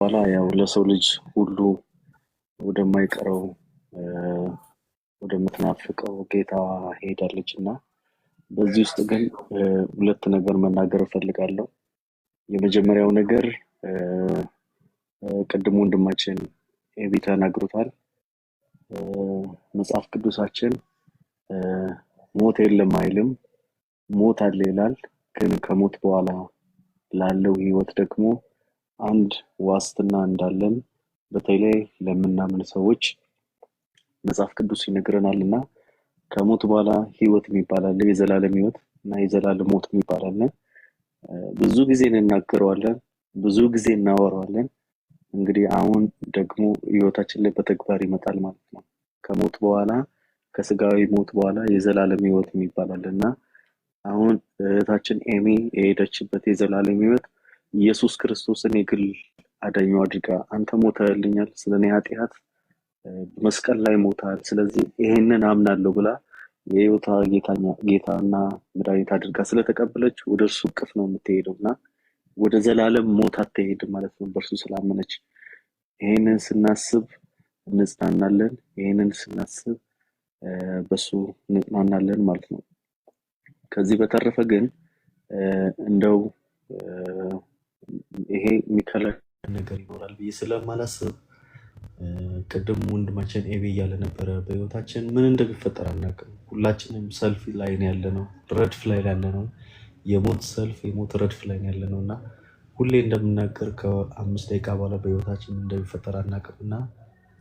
በኋላ ያው ለሰው ልጅ ሁሉ ወደማይቀረው ወደምትናፍቀው ጌታ ሄዳለች እና በዚህ ውስጥ ግን ሁለት ነገር መናገር እፈልጋለሁ። የመጀመሪያው ነገር ቅድም ወንድማችን ኤቢ ተናግሮታል። መጽሐፍ ቅዱሳችን ሞት የለም አይልም፣ ሞት አለ ይላል። ግን ከሞት በኋላ ላለው ህይወት ደግሞ አንድ ዋስትና እንዳለን በተለይ ለምናምን ሰዎች መጽሐፍ ቅዱስ ይነግረናልና ከሞት በኋላ ህይወት የሚባል አለ፣ የዘላለም ህይወት እና የዘላለም ሞት የሚባል አለ። ብዙ ጊዜ እንናገረዋለን፣ ብዙ ጊዜ እናወራዋለን። እንግዲህ አሁን ደግሞ ህይወታችን ላይ በተግባር ይመጣል ማለት ነው። ከሞት በኋላ ከስጋዊ ሞት በኋላ የዘላለም ህይወት የሚባል አለና አሁን እህታችን ኤሚ የሄደችበት የዘላለም ህይወት ኢየሱስ ክርስቶስን የግል አዳኙ አድርጋ አንተ ሞተልኛል፣ ስለኔ ኃጢአት መስቀል ላይ ሞታል፣ ስለዚህ ይሄንን አምናለሁ ብላ የህይወቷ ጌታና መድኃኒት አድርጋ ስለተቀበለች ወደ እርሱ እቅፍ ነው የምትሄደውና ወደ ዘላለም ሞት አትሄድም ማለት ነው በእርሱ ስላመነች። ይሄንን ስናስብ እንጽናናለን፣ ይሄንን ስናስብ በሱ እንጽናናለን ማለት ነው። ከዚህ በተረፈ ግን እንደው ይሄ የሚከለክል ነገር ይኖራል ብዬ ስለማላስብ ቅድም ወንድማችን ኤቢ እያለ ነበረ፣ በህይወታችን ምን እንደሚፈጠር አናውቅም። ሁላችንም ሰልፍ ላይ ነው ያለነው፣ ረድፍ ላይ ያለነው፣ የሞት ሰልፍ የሞት ረድፍ ላይ ነው ያለነው እና ሁሌ እንደምናገር ከ5 ደቂቃ በኋላ በህይወታችን ምን እንደሚፈጠር አናውቅም እና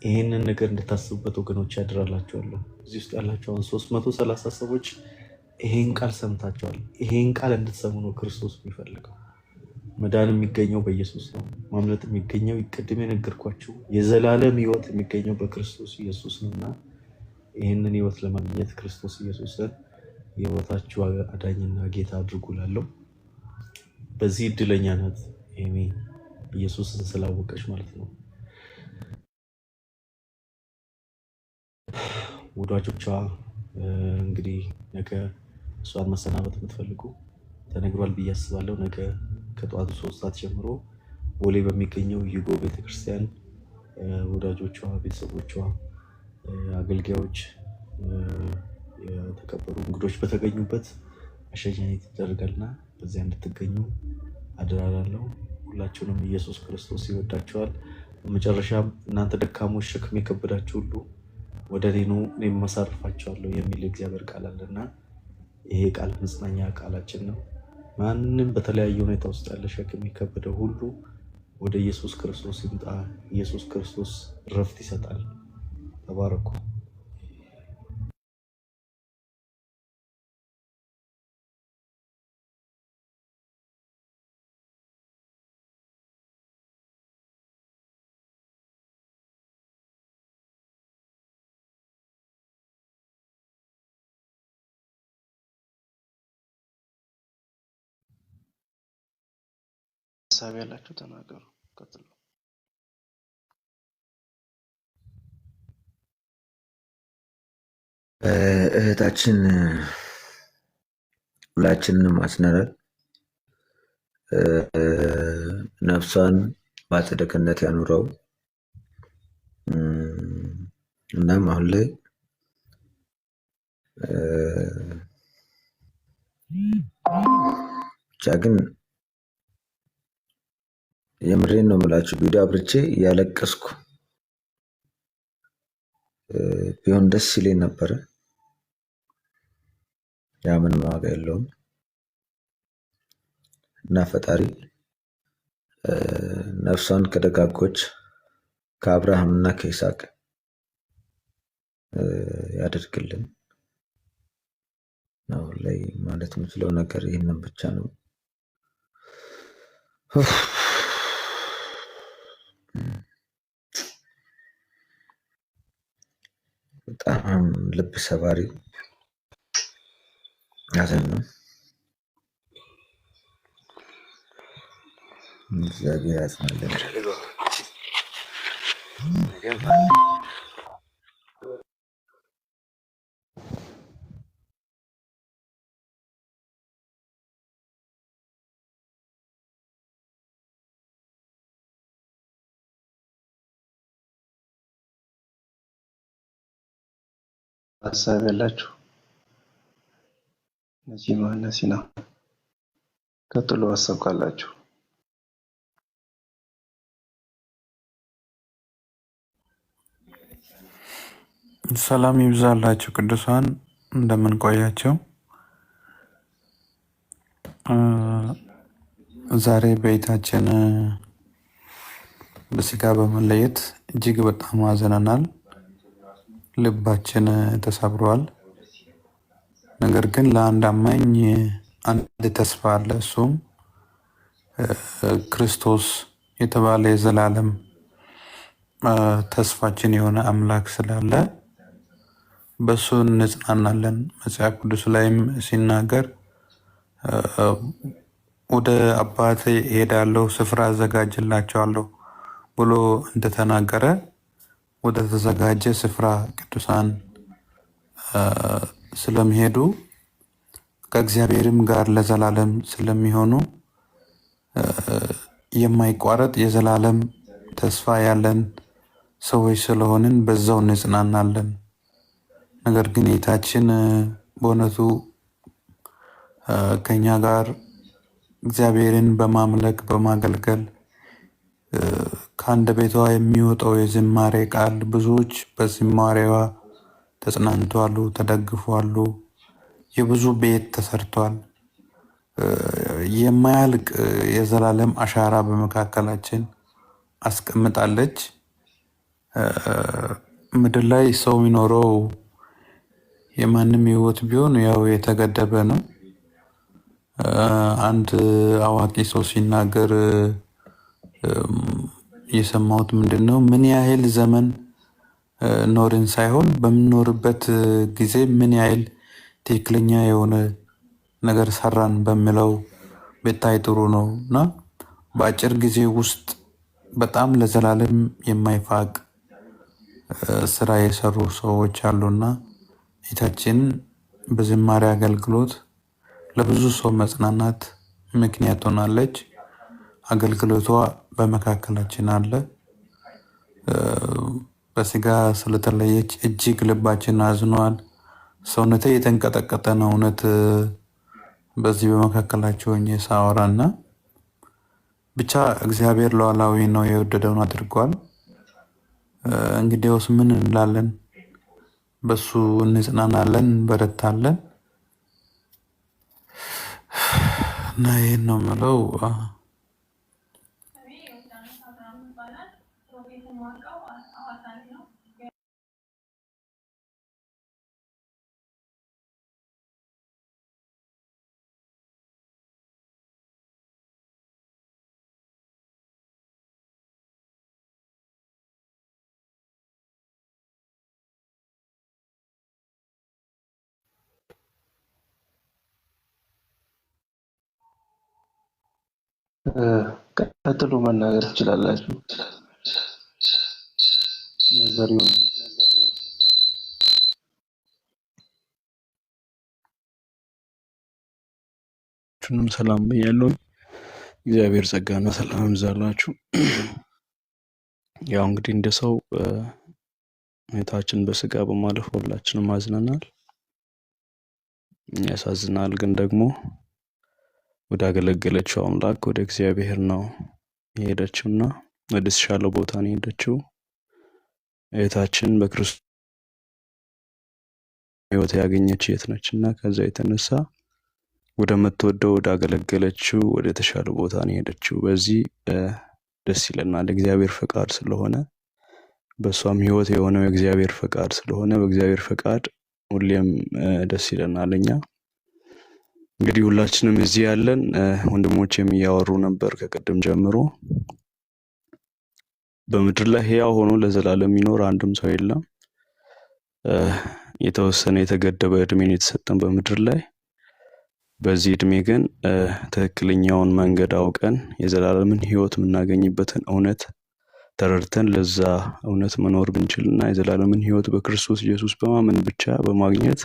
ይሄንን ነገር እንድታስቡበት ወገኖች ያድራላችኋለሁ። እዚህ ውስጥ ያላችሁ 330 ሰዎች ይሄን ቃል ሰምታችኋል። ይሄን ቃል እንድትሰሙ ነው ክርስቶስ የሚፈልገው። መዳን የሚገኘው በኢየሱስ ነው። ማምለጥ የሚገኘው ቅድም የነገርኳችሁ የዘላለም ህይወት የሚገኘው በክርስቶስ ኢየሱስ ነውና ይህንን ህይወት ለማግኘት ክርስቶስ ኢየሱስን የህይወታችሁ አዳኝና ጌታ አድርጉላለሁ። በዚህ እድለኛ ናት ኤሚ ኢየሱስን ስላወቀች ማለት ነው። ወዳጆቿ እንግዲህ ነገ እሷን መሰናበት የምትፈልጉ ተነግሯል ብዬ አስባለሁ። ነገ ከጠዋቱ 3 ሰዓት ጀምሮ ቦሌ በሚገኘው ዩጎ ቤተክርስቲያን ወዳጆቿ፣ ቤተሰቦቿ፣ አገልጋዮች፣ የተከበሩ እንግዶች በተገኙበት አሸኛኘት ይደረጋልና በዚያ እንድትገኙ አደራላለሁ። ሁላችሁንም ኢየሱስ ክርስቶስ ይወዳችኋል። በመጨረሻም እናንተ ደካሞች ሸክም የከበዳችሁ ሁሉ ወደ እኔ ኑ እኔም አሳርፋችኋለሁ የሚል እግዚአብሔር ቃል አለና ይሄ ቃል መጽናኛ ቃላችን ነው። ማንም በተለያየ ሁኔታ ውስጥ ያለ ሸክም የከበደው ሁሉ ወደ ኢየሱስ ክርስቶስ ይምጣ። ኢየሱስ ክርስቶስ ረፍት ይሰጣል። ተባረኩ። ሀሳብ ያላችሁ ተናገሩ። ቀጥሉ። እህታችን ሁላችንንም አስነራል። ነፍሷን በአጸደ ገነት ያኑረው። እናም አሁን ላይ ብቻ ግን የምሬን ነው የምላችሁ፣ ቪዲዮ አብርቼ እያለቀስኩ ቢሆን ደስ ይለኝ ነበረ። ያ ምንም ዋጋ የለውም እና ፈጣሪ ነፍሷን ከደጋጎች ከአብርሃም እና ከይስሐቅ ያደርግልን ነው ላይ ማለት የምችለው ነገር ይህንን ብቻ ነው። በጣም ልብ ሰባሪ ሐዘን ነው። እግዚአብሔር ያጽናልን። ሀሳብ ያላችሁ ነሲማ ነሲና ቀጥሎ ሀሳብ ካላችሁ። ሰላም ይብዛላችሁ ቅዱሳን፣ እንደምን ቆያችሁ? ዛሬ በቤታችን በስጋ በመለየት እጅግ በጣም አዝነናል። ልባችን ተሰብሯል። ነገር ግን ለአንድ አማኝ አንድ ተስፋ አለ። እሱም ክርስቶስ የተባለ የዘላለም ተስፋችን የሆነ አምላክ ስላለ በሱ እንጽናናለን። መጽሐፍ ቅዱስ ላይም ሲናገር ወደ አባቴ እሄዳለሁ ስፍራ አዘጋጅላቸዋለሁ ብሎ እንደተናገረ ወደ ተዘጋጀ ስፍራ ቅዱሳን ስለሚሄዱ ከእግዚአብሔርም ጋር ለዘላለም ስለሚሆኑ የማይቋረጥ የዘላለም ተስፋ ያለን ሰዎች ስለሆንን በዛው እንጽናናለን። ነገር ግን ጌታችን በእውነቱ ከኛ ጋር እግዚአብሔርን በማምለክ በማገልገል ከአንደበቷ የሚወጣው የዝማሬ ቃል ብዙዎች በዝማሬዋ ተጽናንተዋል፣ ተደግፈዋል። የብዙ ቤት ተሰርቷል። የማያልቅ የዘላለም አሻራ በመካከላችን አስቀምጣለች። ምድር ላይ ሰው የሚኖረው የማንም ህይወት ቢሆን ያው የተገደበ ነው። አንድ አዋቂ ሰው ሲናገር የሰማሁት ምንድነው፣ ምን ያህል ዘመን ኖርን ሳይሆን በምንኖርበት ጊዜ ምን ያህል ትክክለኛ የሆነ ነገር ሰራን በሚለው ብታይ ጥሩ ነው እና በአጭር ጊዜ ውስጥ በጣም ለዘላለም የማይፋቅ ስራ የሰሩ ሰዎች አሉና ጌታችን በዝማሬ አገልግሎት ለብዙ ሰው መጽናናት ምክንያት ሆናለች። አገልግሎቷ በመካከላችን አለ። በስጋ ስለተለየች እጅግ ልባችን አዝኗል። ሰውነቴ የተንቀጠቀጠ ነው እውነት በዚህ በመካከላቸው ሆኜ ሳወራና ብቻ እግዚአብሔር ሉዓላዊ ነው፣ የወደደውን አድርጓል። እንግዲያውስ ምን እንላለን? በሱ እንጽናናለን፣ እንበረታለን እና ይህን ነው የምለው። ቀጥሎ መናገር ትችላላችሁ። ዘሪሁን ሁላችሁንም ሰላም ብያለሁ። እግዚአብሔር ጸጋና ሰላም ይብዛላችሁ። ያው እንግዲህ እንደ ሰው እህታችን በስጋ በማለፍ ሁላችንም አዝነናል፣ ያሳዝናል። ግን ደግሞ ወደ አገለገለችው አምላክ ወደ እግዚአብሔር ነው የሄደችውና ወደ ተሻለ ቦታ ነው የሄደችው። እህታችን በክርስቶስ ሕይወት ያገኘች የት ነችና ከዛ የተነሳ ወደ ምትወደው ወደ አገለገለችው ወደ ተሻለ ቦታ ነው የሄደችው። በዚህ ደስ ይለናል፣ እግዚአብሔር ፈቃድ ስለሆነ። በሷም ሕይወት የሆነው የእግዚአብሔር ፈቃድ ስለሆነ በእግዚአብሔር ፈቃድ ሁሌም ደስ ይለናል። እኛ እንግዲህ ሁላችንም እዚህ ያለን ወንድሞች የሚያወሩ ነበር ከቀደም ጀምሮ። በምድር ላይ ሕያው ሆኖ ለዘላለም የሚኖር አንድም ሰው የለም። የተወሰነ የተገደበ እድሜን የተሰጠን በምድር ላይ። በዚህ እድሜ ግን ትክክለኛውን መንገድ አውቀን የዘላለምን ሕይወት የምናገኝበትን እውነት ተረድተን ለዛ እውነት መኖር ብንችልና የዘላለምን ሕይወት በክርስቶስ ኢየሱስ በማመን ብቻ በማግኘት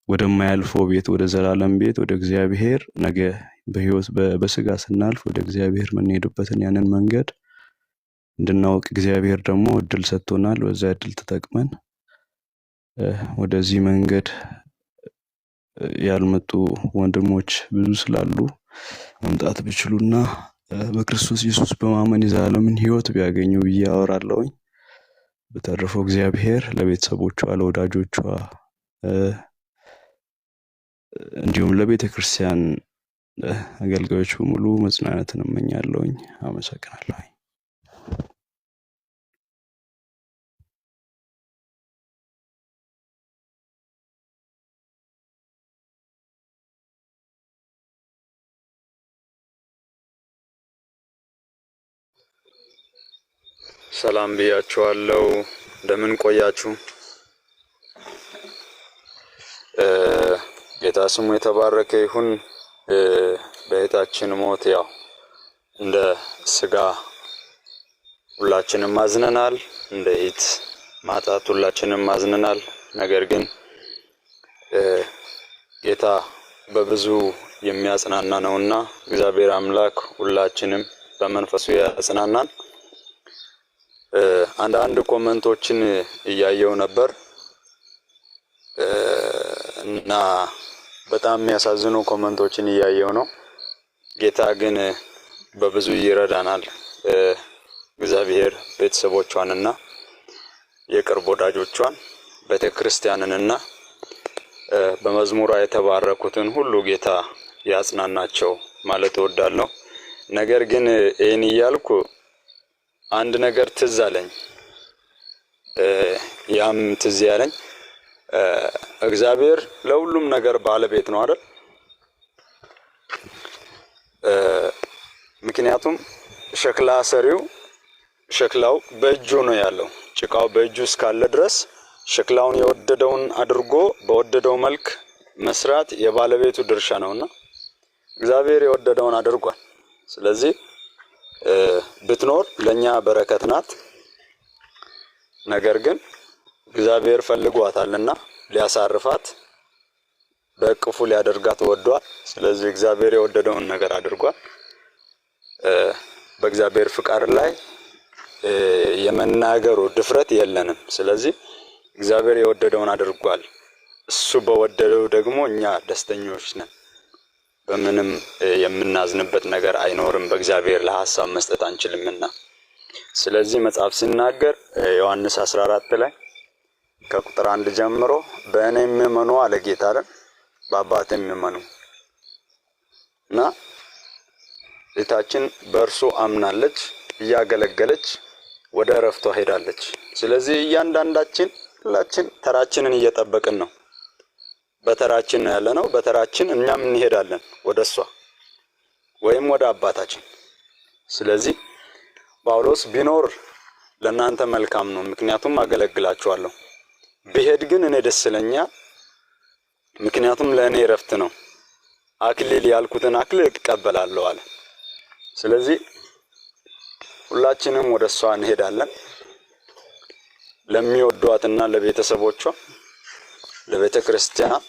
ወደማያልፈው ቤት ወደ ዘላለም ቤት ወደ እግዚአብሔር ነገ በሕይወት በስጋ ስናልፍ ወደ እግዚአብሔር የምንሄድበትን ያንን መንገድ እንድናውቅ እግዚአብሔር ደግሞ እድል ሰጥቶናል። በዛ እድል ተጠቅመን ወደዚህ መንገድ ያልመጡ ወንድሞች ብዙ ስላሉ መምጣት ቢችሉና በክርስቶስ ኢየሱስ በማመን የዘላለምን ሕይወት ቢያገኙ ብዬ አወራለሁኝ። በተረፈው እግዚአብሔር ለቤተሰቦቿ፣ ለወዳጆቿ እንዲሁም ለቤተ ክርስቲያን አገልጋዮች በሙሉ መጽናናትን እመኛለሁኝ። አመሰግናለሁ። ሰላም ብያችኋለሁ። እንደምን ቆያችሁ? ጌታ ስሙ የተባረከ ይሁን። በእህታችን ሞት ያው እንደ ስጋ ሁላችንም ማዝነናል፣ እንደ እህት ማጣት ሁላችንም ማዝነናል። ነገር ግን ጌታ በብዙ የሚያጽናና ነውና እግዚአብሔር አምላክ ሁላችንም በመንፈሱ ያጽናናን። አንዳንድ ኮሜንቶችን እያየው ነበር እና በጣም የሚያሳዝኑ ኮሜንቶችን እያየው ነው። ጌታ ግን በብዙ ይረዳናል። እግዚአብሔር ቤተሰቦቿንና የቅርብ ወዳጆቿን ቤተክርስቲያንንና በመዝሙሯ የተባረኩትን ሁሉ ጌታ ያጽናናቸው ማለት እወዳለሁ። ነገር ግን ይህን እያልኩ አንድ ነገር ትዝ አለኝ። ያም ትዝ ያለኝ እግዚአብሔር ለሁሉም ነገር ባለቤት ነው አይደል? ምክንያቱም ሸክላ ሰሪው ሸክላው በእጁ ነው ያለው። ጭቃው በእጁ እስካለ ድረስ ሸክላውን የወደደውን አድርጎ በወደደው መልክ መስራት የባለቤቱ ድርሻ ነውና እግዚአብሔር የወደደውን አድርጓል። ስለዚህ ብትኖር ለኛ በረከት ናት። ነገር ግን እግዚአብሔር ፈልጓታልና ሊያሳርፋት በእቅፉ ሊያደርጋት ወዷል። ስለዚህ እግዚአብሔር የወደደውን ነገር አድርጓል። በእግዚአብሔር ፍቃድ ላይ የመናገሩ ድፍረት የለንም። ስለዚህ እግዚአብሔር የወደደውን አድርጓል። እሱ በወደደው ደግሞ እኛ ደስተኞች ነን። በምንም የምናዝንበት ነገር አይኖርም። በእግዚአብሔር ለሐሳብ መስጠት አንችልምና። ስለዚህ መጽሐፍ ሲናገር ዮሐንስ 14 ላይ ከቁጥር 1 ጀምሮ በእኔ የሚመኑ አለ ጌታ አይደል? በአባቴ የሚመኑ እና ጌታችን በእርሱ አምናለች፣ እያገለገለች ወደ እረፍቷ ሄዳለች። ስለዚህ እያንዳንዳችን ሁላችን ተራችንን እየጠበቅን ነው። በተራችን ነው ያለነው። በተራችን እኛም እንሄዳለን ወደሷ ወይም ወደ አባታችን። ስለዚህ ጳውሎስ ቢኖር ለእናንተ መልካም ነው፣ ምክንያቱም አገለግላችኋለሁ። ቢሄድ ግን እኔ ደስ ይለኛል፣ ምክንያቱም ለእኔ እረፍት ነው። አክሊል ያልኩትን አክሊል እቀበላለሁ አለ። ስለዚህ ሁላችንም ወደሷ እንሄዳለን። ለሚወዷትና ለቤተሰቦቿ፣ ለቤተ ክርስቲያን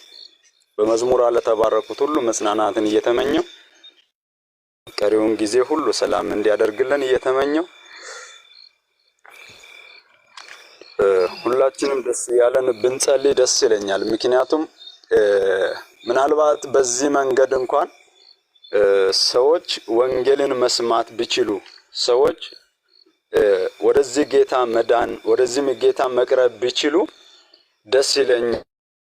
በመዝሙሯ ለተባረኩት ሁሉ መጽናናትን እየተመኘው ቀሪውን ጊዜ ሁሉ ሰላም እንዲያደርግልን እየተመኘው ሁላችንም ደስ ያለን ብንጸልይ ደስ ይለኛል። ምክንያቱም ምናልባት በዚህ መንገድ እንኳን ሰዎች ወንጌልን መስማት ቢችሉ፣ ሰዎች ወደዚህ ጌታ መዳን ወደዚህ ጌታ መቅረብ ቢችሉ ደስ ይለኛል።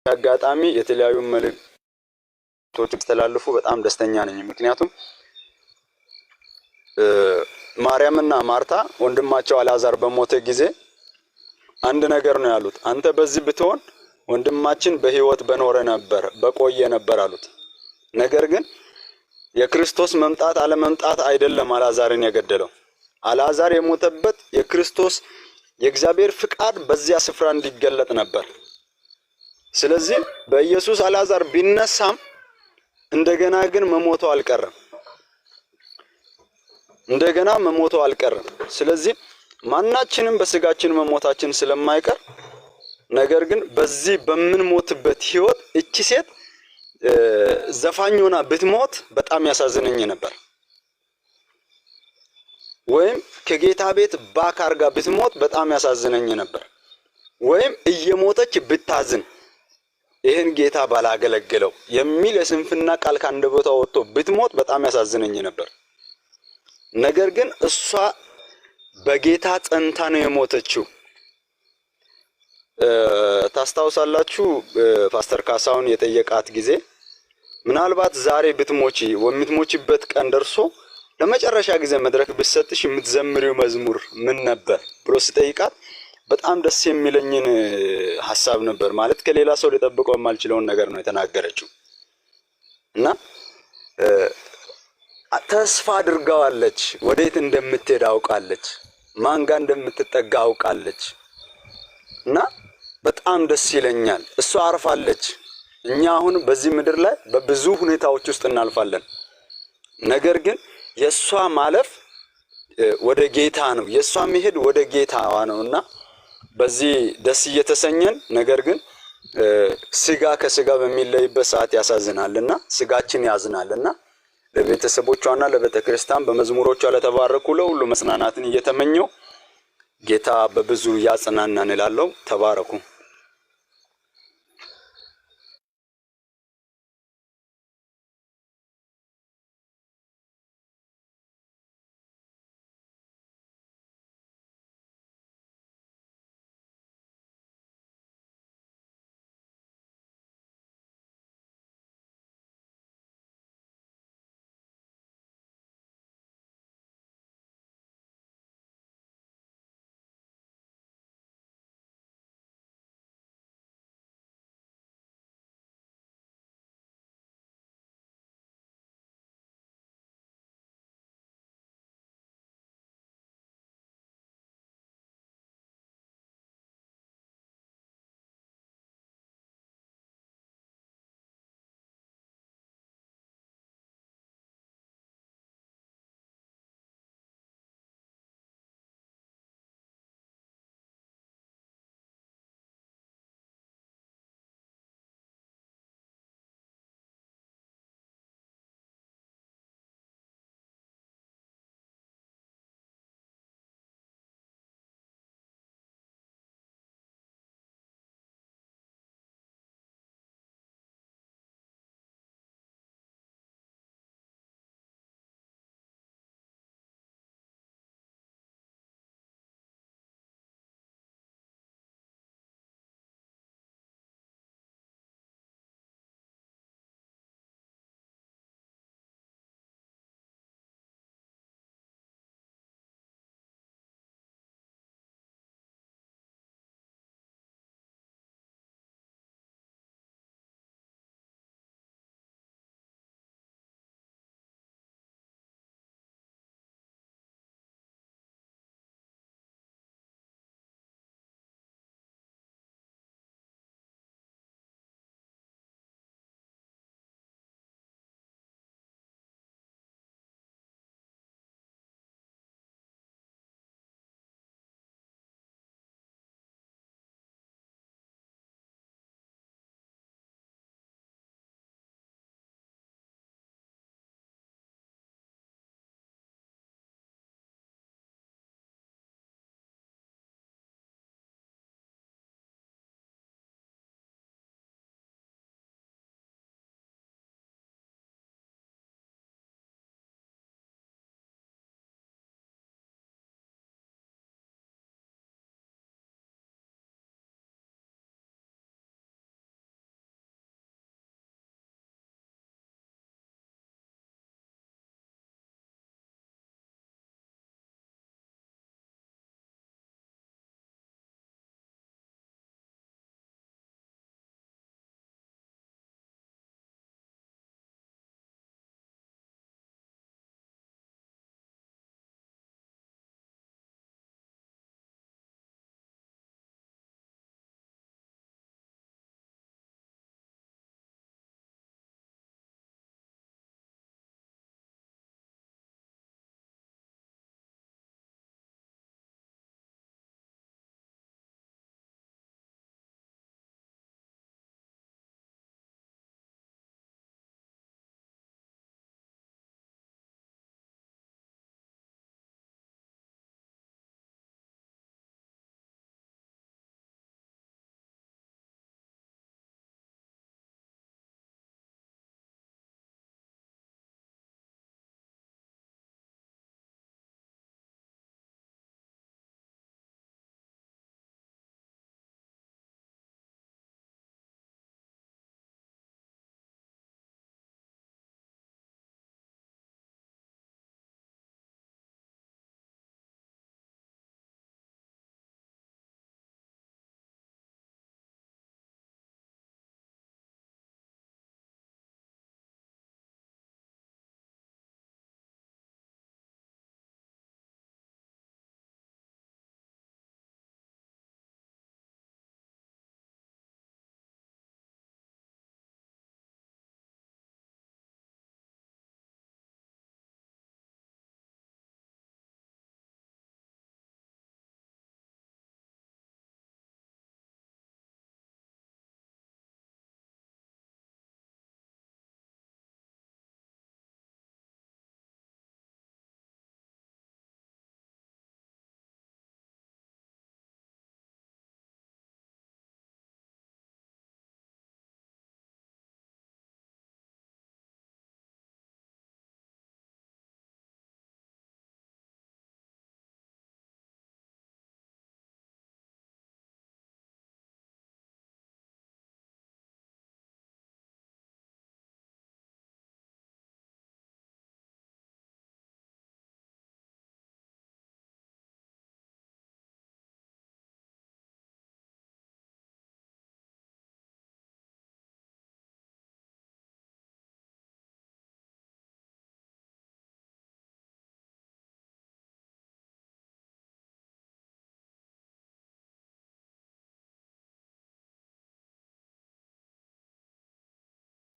አጋጣሚ የተለያዩ መልእክቶች ተላልፉ በጣም ደስተኛ ነኝ። ምክንያቱም ማርያምና ማርታ ወንድማቸው አልዓዛር በሞተ ጊዜ አንድ ነገር ነው ያሉት። አንተ በዚህ ብትሆን ወንድማችን በሕይወት በኖረ ነበር፣ በቆየ ነበር አሉት። ነገር ግን የክርስቶስ መምጣት አለመምጣት አይደለም አልዓዛርን የገደለው። አልዓዛር የሞተበት የክርስቶስ የእግዚአብሔር ፍቃድ በዚያ ስፍራ እንዲገለጥ ነበር። ስለዚህ በኢየሱስ አልዓዛር ቢነሳም እንደገና ግን መሞቱ አልቀረም። ስለዚህ ማናችንም በስጋችን መሞታችን ስለማይቀር፣ ነገር ግን በዚህ በምንሞትበት ህይወት እቺ ሴት ዘፋኝ ሆና ብትሞት በጣም ያሳዝነኝ ነበር። ወይም ከጌታ ቤት ባክ አርጋ ብትሞት በጣም ያሳዝነኝ ነበር። ወይም እየሞተች ብታዝን ይህን ጌታ ባላገለግለው የሚል የስንፍና ቃል ከአንደበቷ ወጥቶ ብትሞት በጣም ያሳዝነኝ ነበር። ነገር ግን እሷ በጌታ ጸንታ ነው የሞተችው። ታስታውሳላችሁ ፓስተር ካሳውን የጠየቃት ጊዜ ምናልባት ዛሬ ብትሞቺ ወምትሞቺበት ቀን ደርሶ ለመጨረሻ ጊዜ መድረክ ብትሰጥሽ የምትዘምሪው መዝሙር ምን ነበር ብሎ ሲጠይቃት በጣም ደስ የሚለኝን ሐሳብ ነበር። ማለት ከሌላ ሰው ሊጠብቀው የማልችለውን ነገር ነው የተናገረችው እና ተስፋ አድርጋዋለች። ወዴት እንደምትሄድ አውቃለች። ማን ጋር እንደምትጠጋ አውቃለች። እና በጣም ደስ ይለኛል። እሷ አርፋለች። እኛ አሁን በዚህ ምድር ላይ በብዙ ሁኔታዎች ውስጥ እናልፋለን። ነገር ግን የሷ ማለፍ ወደ ጌታ ነው፣ የሷ መሄድ ወደ ጌታዋ ነውና በዚህ ደስ እየተሰኘን፣ ነገር ግን ስጋ ከስጋ በሚለይበት ሰዓት ያሳዝናልና ስጋችን ያዝናልና ለቤተሰቦቿና ለቤተክርስቲያን በመዝሙሮቿ ለተባረኩ ለሁሉ መጽናናትን እየተመኘው ጌታ በብዙ ያጽናናን እላለሁ። ተባረኩ።